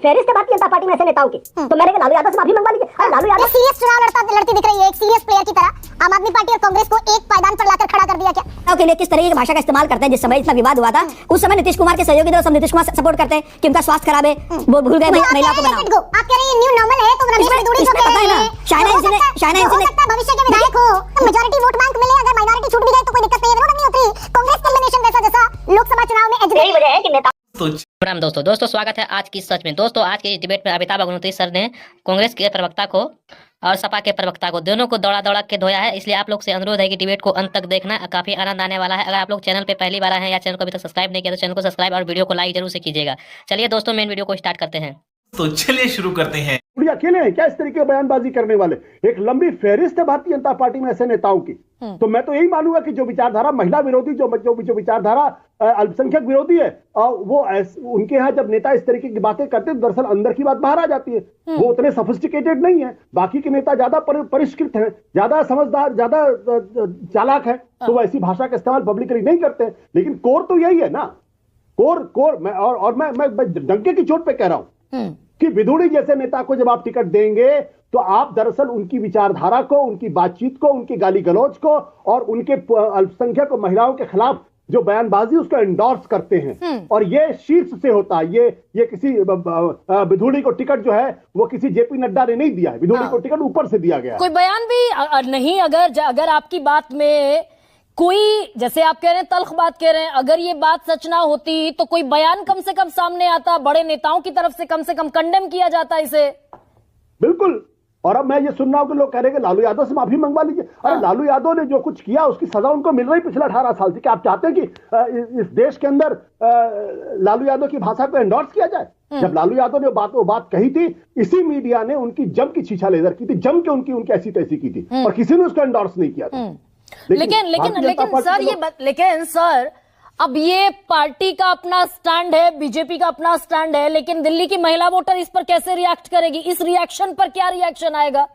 फेहरिस्त है भारतीय जनता पार्टी में ऐसे नेताओं की, तो मैंने कहा लालू यादव से माफी मंगवा लीजिए। अरे लालू यादव सीरियस चुनाव लड़ती दिख रही है, एक सीरियस प्लेयर की तरह आम आदमी पार्टी और कांग्रेस को एक पायदान पर लाकर खड़ा कर दिया क्या? के लिए किस तरीके की भाषा का इस्तेमाल करते हैं। जिस समय इतना विवाद हुआ था उस समय नीतीश कुमार के सहयोगी दल सब नीतीश कुमार सपोर्ट करते हैं कि उनका स्वास्थ्य खराब है, वो भूल गए महिला को बनाओ। आप कह रहे हैं न्यू नॉर्मल है, तो रमेश बिदुड़ी जो कह रहे हैं भविष्य के विधायक हो, मेजॉरिटी वोट बैंक मिले, अगर माइनॉरिटी छूट भी जाए तो कोई दिक्कत नहीं है, विरोध नहीं होती। कांग्रेस कल्मिनेशन जैसा लोकसभा चुनाव में यही वजह है कि नेता। प्रणाम दोस्तों स्वागत है आज की सच में। दोस्तों आज के इस डिबेट में अमिताभ अग्निहोत्री सर ने कांग्रेस के प्रवक्ता को और सपा के प्रवक्ता को दोनों को दौड़ा के धोया है, इसलिए आप लोग से अनुरोध है कि डिबेट को अंत तक देखना, काफी आनंद आने वाला है। अगर आप लोग चैनल पे पहली बार आए हैं या चैनल को अभी तक सब्सक्राइब नहीं किया तो चैनल को सब्सक्राइब और वीडियो को लाइक जरूर से कीजिएगा। चलिए दोस्तों मेन वीडियो को स्टार्ट करते हैं। तो चलिए शुरू करते हैं। अकेले हैं क्या इस तरीके की बयानबाजी करने वाले? एक लंबी फेहरिस्त है भारतीय जनता पार्टी में ऐसे नेताओं की। तो मैं तो यही मानूंगा कि जो विचारधारा महिला विरोधी, जो विचारधारा अल्पसंख्यक विरोधी है, वो उनके यहाँ जब नेता इस तरीके की बातें करते हैं दरअसल अंदर की बात बाहर आ जाती है। वो उतने सोफिस्टिकेटेड नहीं है, बाकी के नेता ज्यादा परिष्कृत हैं, ज्यादा समझदार, ज्यादा चालाक है, तो वो ऐसी भाषा का इस्तेमाल पब्लिकली नहीं करते। लेकिन कोर तो यही है ना, कोर मैं डंके की चोट पे कह रहा हूं कि विदुड़ी जैसे नेता को जब आप टिकट देंगे तो आप दरअसल उनकी विचारधारा को, उनकी बातचीत को, उनकी गाली गलौज को और उनके अल्पसंख्यक महिलाओं के खिलाफ जो बयानबाजी उसको एंडोर्स करते हैं। और ये शीर्ष से होता है। ये किसी विदुड़ी को टिकट जो है वो किसी जेपी नड्डा ने नहीं दिया है, विदुड़ी को टिकट ऊपर से दिया गया। कोई बयान भी नहीं, अगर आपकी बात में कोई, जैसे आप कह रहे हैं तल्ख बात कह रहे हैं, अगर ये बात सच ना होती तो कोई बयान कम से कम सामने आता, बड़े नेताओं की तरफ से कम कंडेम किया जाता इसे। बिल्कुल। और अब मैं ये सुन रहा हूं कि लोग कह रहे हैं कि लालू यादव से माफी मंगवा लीजिए। अरे लालू यादव ने जो कुछ किया उसकी सजा उनको मिल रही पिछले 18 साल से। क्या आप चाहते हैं कि इस देश के अंदर लालू यादव की भाषा को एंडोर्स किया जाए? जब लालू यादव ने वो बात कही थी, इसी मीडिया ने उनकी जम की छीछा लेजर की थी, जम के उनकी ऐसी तैसी की थी और किसी ने उसको एंडोर्स नहीं किया था। लेकिन सर अब ये पार्टी का अपना स्टैंड है, बीजेपी का अपना स्टैंड है, लेकिन दिल्ली की महिला वोटर इस पर कैसे रिएक्ट करेगी? इस रिएक्शन पर क्या रिएक्शन आएगा?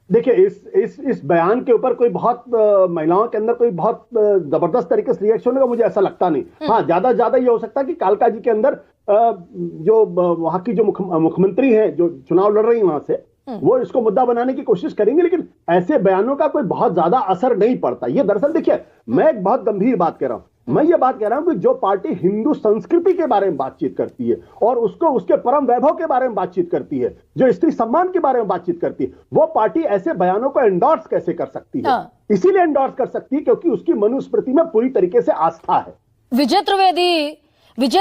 देखिए इस बयान के ऊपर कोई बहुत महिलाओं के अंदर कोई बहुत जबरदस्त तरीके से रिएक्शन होगा, मुझे ऐसा लगता नहीं। हाँ, ज्यादा ये हो सकता है कि कालका जी के अंदर जो वहां की जो मुख्यमंत्री है जो चुनाव लड़ रही है वहां से, वो इसको मुद्दा बनाने की कोशिश करेंगे, लेकिन ऐसे बयानों का कोई बहुत ज्यादा असर नहीं पड़ता। ये दरअसल देखिए, मैं एक बहुत गंभीर बात कह रहा हूं। मैं ये बात कह रहा हूं कि जो पार्टी हिंदू संस्कृति के बारे में बातचीत करती है और उसके परम वैभव के बारे में बातचीत करती है, जो स्त्री सम्मान के बारे में बातचीत करती है, वो पार्टी ऐसे बयानों को एंडोर्स कैसे कर सकती है? इसीलिए एंडोर्स कर सकती है क्योंकि उसकी मनुस्मृति में पूरी तरीके से आस्था है। विजय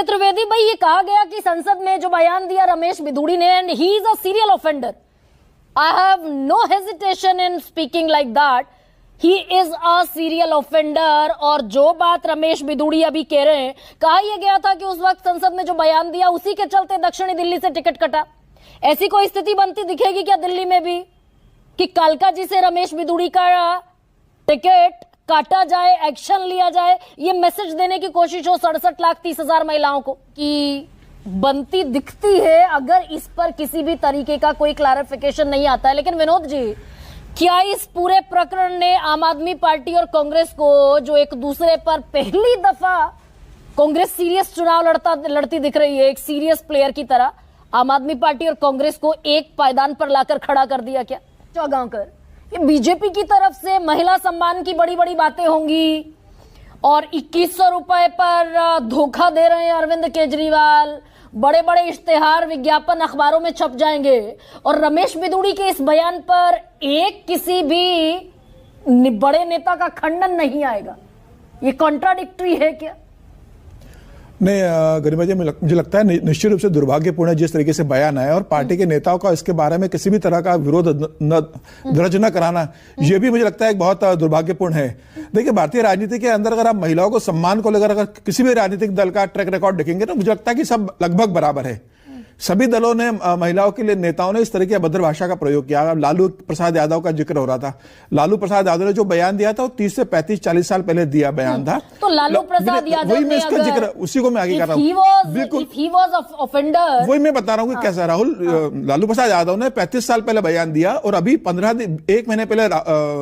त्रिवेदी भाई, ये कहा गया कि संसद में जो बयान दिया रमेश बिदुड़ी ने, and he is a serial offender. I have no hesitation in speaking like that. He is a serial offender। और जो बात रमेश बिदुड़ी अभी कह रहे हैं, कहा यह गया था कि उस वक्त संसद में जो बयान दिया उसी के चलते दक्षिणी दिल्ली से टिकट कटा। ऐसी कोई स्थिति बनती दिखेगी क्या दिल्ली में भी कि कालका जी से रमेश बिदुड़ी का टिकट काटा जाए, एक्शन लिया जाए? ये मैसेज देने की कोशिश हो 67,30,000 महिलाओं को कि बनती दिखती है अगर इस पर किसी भी तरीके का कोई क्लैरिफिकेशन नहीं आता है। लेकिन विनोद जी, क्या इस पूरे प्रकरण ने आम आदमी पार्टी और कांग्रेस को, जो एक दूसरे पर पहली दफा कांग्रेस सीरियस चुनाव लड़ती दिख रही है, एक सीरियस प्लेयर की तरह, आम आदमी पार्टी और कांग्रेस को एक पायदान पर लाकर खड़ा कर दिया क्या? चौगांवकर, ये बीजेपी की तरफ से महिला सम्मान की बड़ी बातें होंगी और 2100 रुपए पर धोखा दे रहे हैं अरविंद केजरीवाल, बड़े इश्तेहार विज्ञापन अखबारों में छप जाएंगे, और रमेश बिदुड़ी के इस बयान पर किसी भी बड़े नेता का खंडन नहीं आएगा। ये कॉन्ट्राडिक्टरी है क्या? नहीं गरिमा जी, मुझे लगता है निश्चित रूप से दुर्भाग्यपूर्ण है जिस तरीके से बयान आया, और पार्टी के नेताओं का इसके बारे में किसी भी तरह का विरोध दर्ज न कराना, ये भी मुझे लगता है एक बहुत दुर्भाग्यपूर्ण है। देखिए, भारतीय राजनीति के अंदर अगर आप महिलाओं को सम्मान को लेकर अगर किसी भी राजनीतिक दल का ट्रैक रिकॉर्ड देखेंगे तो मुझे लगता है कि सब लगभग बराबर है। सभी दलों ने, महिलाओं के लिए नेताओं ने इस तरह की अभद्र भाषा का प्रयोग किया। लालू प्रसाद यादव का जिक्र हो रहा था। लालू प्रसाद यादव ने जो बयान दिया था वो 30 से 35-40 साल पहले दिया बयान था। तो लालू प्रसाद यादव, वही मैं इसका जिक्र, उसी को मैं आगे कर रहा हूँ। बिल्कुल, वही मैं बता रहा हूँ कि कैसा राहुल, लालू प्रसाद यादव ने 35 साल पहले बयान दिया और अभी 1 महीने पहले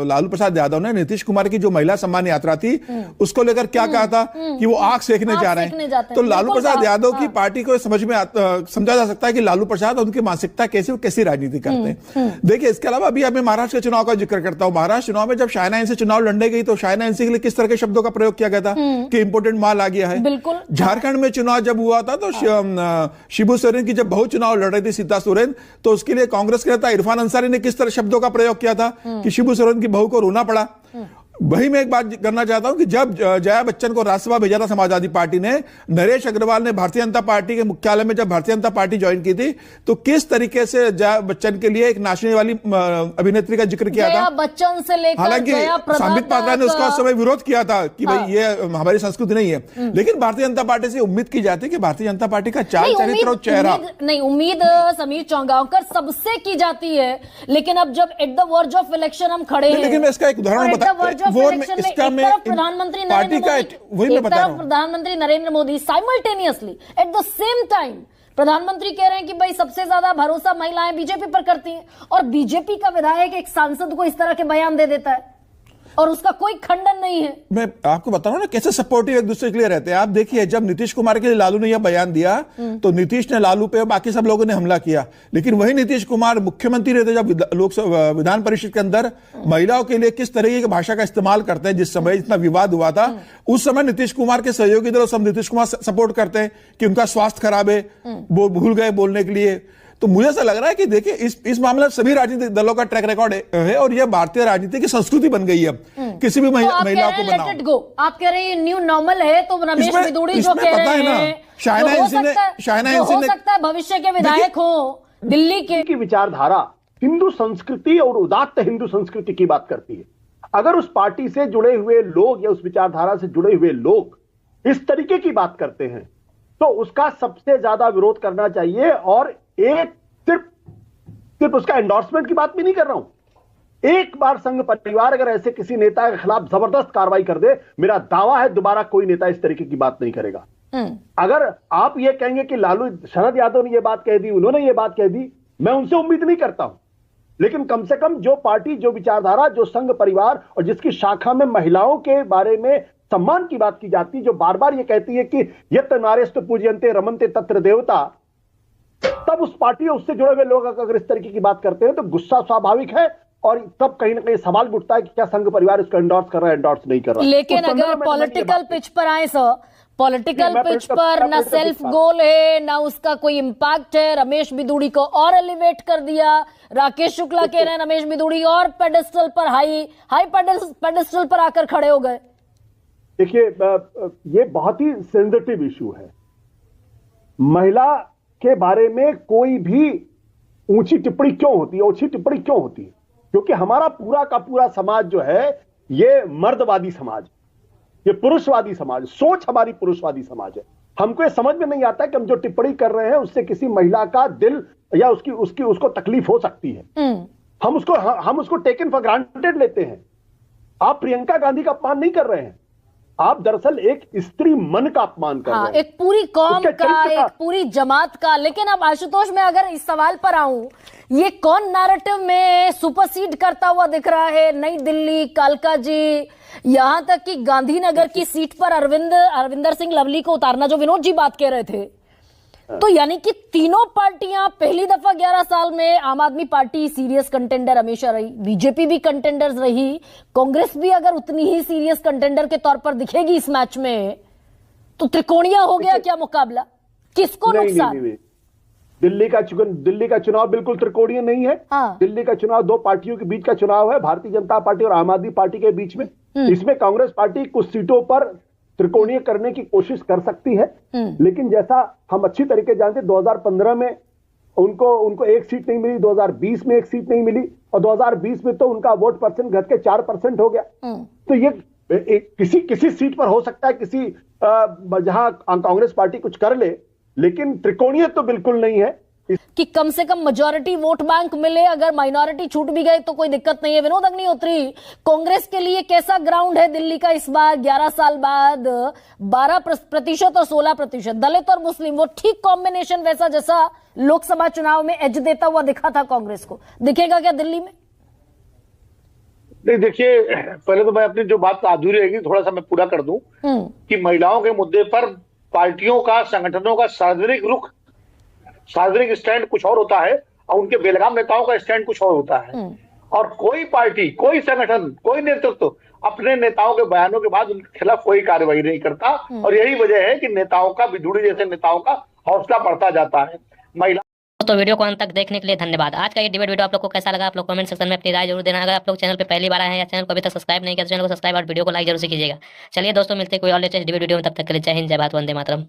लालू प्रसाद यादव ने नीतीश कुमार की जो महिला सम्मान यात्रा थी उसको लेकर क्या कहा था कि वो आग सेकने जा रहे हैं। तो लालू प्रसाद यादव की पार्टी को समझा जा सकता है कि लालू प्रसाद और उनकी मानसिकता कैसी राजनीति करते हैं। देखिए, इसके अलावा अभी मैं महाराष्ट्र के चुनाव का जिक्र करता हूं। महाराष्ट्र चुनाव में जब शायना इनसे चुनाव लड़ने गई तो शायना इनसे के लिए किस तरह के शब्दों का प्रयोग किया गया था कि इंपोर्टेंट माल आ गया है। बिल्कुल। झारखंड में चुनाव जब हुआ था तो शिबू सोरेन की जब बहू चुनाव लड़ रही थी, सीता सोरेन, तो उसके लिए कांग्रेस के नेता इरफान अंसारी ने किस तरह शब्दों का प्रयोग किया था कि शिबू सोरेन की बहू को रोना पड़ा। वही मैं एक बात करना चाहता हूं कि जब जया बच्चन को राज्यसभा भेजा था समाजवादी पार्टी ने, नरेश अग्रवाल ने भारतीय जनता पार्टी के मुख्यालय में जब भारतीय जनता पार्टी ज्वाइन की थी तो किस तरीके से जया बच्चन के लिए एक नाचने वाली अभिनेत्री का जिक्र किया था। बच्चन से लेकर हालांकि संबित पात्रा ने उसका उस समय विरोध किया था कि भाई ये हमारी संस्कृति नहीं है, लेकिन भारतीय जनता पार्टी से उम्मीद की जाती है कि भारतीय जनता पार्टी का चाल चरित्र और चेहरा नहीं, उम्मीद समीर चौंगावकर सबसे की जाती है, लेकिन अब जब at the verge of election हम खड़े हैं, लेकिन मैं इसका एक उदाहरण प्रधानमंत्री Narendra Modi simultaneously at the same time प्रधानमंत्री कह रहे हैं कि भाई सबसे ज्यादा भरोसा महिलाएं बीजेपी पर करती हैं, और बीजेपी का विधायक एक सांसद को इस तरह के बयान दे देता है और उसका कोई खंडन नहीं है। मैं आपको बता रहा हूं ना कैसे सपोर्टिव एक दूसरे के लिए रहते हैं। आप देखिए, जब नीतीश कुमार के लिए लालू ने यह बयान दिया तो नीतीश ने लालू पे बाकी सब लोगों ने हमला किया, लेकिन वही नीतीश कुमार मुख्यमंत्री रहते जब लोकसभा विधान परिषद के अंदर महिलाओं के लिए किस तरीके की भाषा का इस्तेमाल करते हैं। जिस समय इतना विवाद हुआ था उस समय नीतीश कुमार के सहयोगी दल सब नीतीश कुमार सपोर्ट करते हैं कि उनका स्वास्थ्य खराब है, वो भूल गए बोलने के लिए। तो मुझे ऐसा लग रहा है कि देखिए इस मामले में सभी राजनीतिक दलों का ट्रैक रिकॉर्ड है और यह भारतीय राजनीति की संस्कृति बन गई है। किसी भी महिला को बनाओ। आप कह रहे हैं न्यू नॉर्मल है, तो रमेश बिदूड़ी जो कह रहे हैं शायना हो सकता है भविष्य के विधायक हो दिल्ली की विचारधारा हिंदू संस्कृति और उदात्त हिंदू संस्कृति की बात करती है। अगर उस पार्टी से जुड़े हुए लोग या उस विचारधारा से जुड़े हुए लोग इस तरीके की बात करते हैं तो उसका सबसे ज्यादा विरोध करना चाहिए। और एक सिर्फ उसका एंडोर्समेंट की बात भी नहीं कर रहा हूं, एक बार संघ परिवार अगर ऐसे किसी नेता के खिलाफ जबरदस्त कार्रवाई कर दे, मेरा दावा है दोबारा कोई नेता इस तरीके की बात नहीं करेगा। अगर आप ये कहेंगे कि लालू शरद यादव ने ये बात कह दी, उन्होंने ये बात कह दी, मैं उनसे उम्मीद नहीं करता हूं, लेकिन कम से कम जो पार्टी, जो विचारधारा, जो संघ परिवार और जिसकी शाखा में महिलाओं के बारे में सम्मान की बात की जाती है, जो बार बार ये कहती है कि यत् नारेस्तु पूज्यन्ते रमन्ते तत्र देवता, तब उस पार्टी और उससे जुड़े हुए लोग अगर इस तरीके की बात करते हैं तो गुस्सा स्वाभाविक है। और तब कहीं ना कहीं सवाल उठता है कि क्या संघ परिवार इसको एंडोर्स कर रहा है, एंडोर्स नहीं कर रहा है। लेकिन अगर पॉलिटिकल पिच पर आए सर, पॉलिटिकल पिच पर ना सेल्फ गोल है ना उसका कोई इंपैक्ट है। रमेश बिदूड़ी को और एलिवेट कर दिया, राकेश शुक्ला कह रहे हैं रमेश बिदूड़ी और पेडेस्टल पर हाई पेडेस्टल पर आकर खड़े हो गए। देखिए, ये बहुत ही सेंसिटिव इशू है। महिला के बारे में कोई भी ऊंची टिप्पणी क्यों होती है, ओछी टिप्पणी क्यों होती है? क्योंकि हमारा पूरा का पूरा समाज जो है ये मर्दवादी समाज, ये पुरुषवादी समाज, सोच हमारी पुरुषवादी समाज है। हमको ये समझ में नहीं आता कि हम जो टिप्पणी कर रहे हैं उससे किसी महिला का दिल या उसको तकलीफ हो सकती है। हम उसको टेकन फॉर ग्रांटेड लेते हैं। आप प्रियंका गांधी का अपमान नहीं कर रहे हैं, आप दरअसल एक स्त्री मन का अपमान कर रहे हैं, एक पूरी कौम का, एक पूरी जमात का। लेकिन अब आशुतोष, मैं अगर इस सवाल पर आऊं, ये कौन नैरेटिव में सुपरसीड करता हुआ दिख रहा है? नई दिल्ली, कालका जी, यहां तक कि गांधीनगर की सीट पर अरविंदर सिंह लवली को उतारना, जो विनोद जी बात कह रहे थे। तो यानी कि तीनों पार्टियां पहली दफा 11 साल में, आम आदमी पार्टी सीरियस कंटेंडर हमेशा रही, बीजेपी भी कंटेंडर्स रही, कांग्रेस भी अगर उतनी ही सीरियस कंटेंडर के तौर पर दिखेगी इस मैच में, तो त्रिकोणीय हो गया क्या मुकाबला? किसको नुकसान? दिल्ली का चुनाव बिल्कुल त्रिकोणीय नहीं है। दिल्ली का चुनाव दो पार्टियों के बीच का चुनाव है, भारतीय जनता पार्टी और आम आदमी पार्टी के बीच में। इसमें कांग्रेस पार्टी कुछ सीटों पर त्रिकोणीय करने की कोशिश कर सकती है, लेकिन जैसा हम अच्छी तरीके जानते, 2015 में उनको एक सीट नहीं मिली, 2020 में एक सीट नहीं मिली, और 2020 में तो उनका वोट परसेंट घट के 4% हो गया। तो ये किसी सीट पर हो सकता है, किसी जहां कांग्रेस पार्टी कुछ कर ले, लेकिन त्रिकोणीय तो बिल्कुल नहीं है कि कम से कम मेजॉरिटी वोट बैंक मिले। अगर माइनॉरिटी छूट भी गए तो कोई दिक्कत नहीं है। विनोद अग्निहोत्री, कांग्रेस के लिए कैसा ग्राउंड है दिल्ली का इस बार 11 साल बाद? 12% और 16%, दलित और मुस्लिम, वो ठीक कॉम्बिनेशन वैसा जैसा लोकसभा चुनाव में एज देता हुआ दिखा था कांग्रेस को, दिखेगा क्या दिल्ली में? नहीं, देखिए, पहले तो मैं अपनी जो बात अधूरी रहेगी थोड़ा सा मैं पूरा कर दूं कि महिलाओं के मुद्दे पर पार्टियों का, संगठनों का सार्वजनिक रुख सार्वजनिक स्टैंड कुछ और होता है और उनके बेलगाम नेताओं का स्टैंड कुछ और होता है। और कोई पार्टी, कोई संगठन, कोई नेतृत्व अपने नेताओं के बयानों के बाद उनके खिलाफ कोई कार्रवाई नहीं करता। और यही वजह है कि नेताओं का, विधुड़ी जैसे नेताओं का हौसला बढ़ता जाता है। महिला तो वीडियो को अंत तक देखने के लिए धन्यवाद। आज का ये डिबेट वीडियो आप लोग को कैसा लगा, आप लोग कमेंट सेक्शन में अपनी राय जरूर देना। अगर आप लोग चैनल पे पहली बार आए हैं या चैनल को अभी तक सब्सक्राइब नहीं किया तो चैनल को सब्सक्राइब और वीडियो को लाइक जरूर से कीजिएगा। चलिए दोस्तों, मिलते हैं कोई और लेटेस्ट डिबेट वीडियो में, तब तक के लिए जय हिंद, जय भारत, वंदे मातरम।